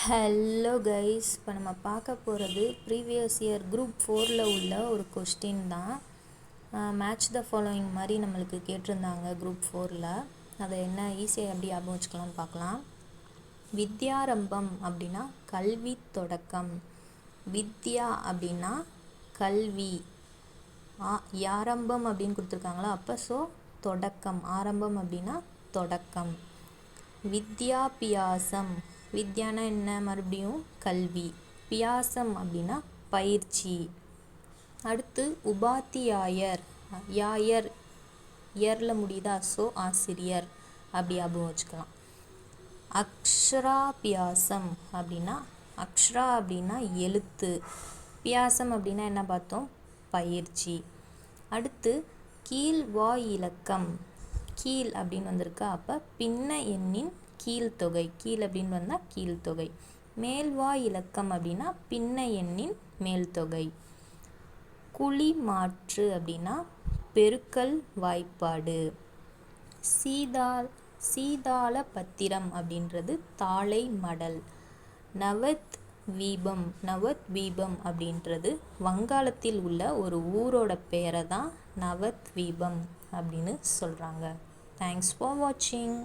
Hello guys, இப்போ நம்ம பார்க்க போகிறது ப்ரீவியஸ் இயர் குரூப் 4ல் உள்ள ஒரு கொஸ்டின் தான். மேட்ச் த ஃபாலோயிங் மாதிரி நம்மளுக்கு கேட்டிருந்தாங்க குரூப் 4ல். அதை என்ன ஈஸியாக எப்படி ஞாபகம் வச்சுக்கலாம்னு பார்க்கலாம். வித்யாரம்பம் அப்படின்னா கல்வி தொடக்கம். வித்யா அப்படின்னா கல்வி. யாரம்பம் அப்படின்னு கொடுத்துருக்காங்களா, அப்போ தொடக்கம். ஆரம்பம் அப்படின்னா தொடக்கம். வித்யாபியாசம். வித்யானா என்ன, மறுபடியும் கல்வி. பியாசம் அப்படின்னா பயிற்சி. அடுத்து உபாத்தியாயர். யாயர் இயரில் முடியுதா, ஆசிரியர் அப்படி ஞாபகம் வச்சுக்கலாம். அக்ஷராபியாசம் அப்படின்னா, அக்ஷரா அப்படின்னா எழுத்து. பியாசம் அப்படின்னா என்ன பார்த்தோம், பயிற்சி. அடுத்து கீழ்வாய் இலக்கம். கீழ் அப்படின்னு வந்திருக்கா, அப்போ பின்ன எண்ணின் கீழ்த்தொகை. கீழ் அப்படின்னு வந்தால் கீழ்த்தொகை. மேல்வாய் இலக்கம் அப்படின்னா பின்ன எண்ணின் மேல்தொகை. குழி மாற்று அப்படின்னா பெருக்கல் வாய்ப்பாடு. சீதாள பத்திரம் அப்படின்றது தாளை மடல். நவத்வீபம் அப்படின்றது வங்காளத்தில் உள்ள ஒரு ஊரோட பேரை தான் நவத்வீபம் அப்படின்னு சொல்கிறாங்க. தேங்க்ஸ் ஃபார் வாட்சிங்.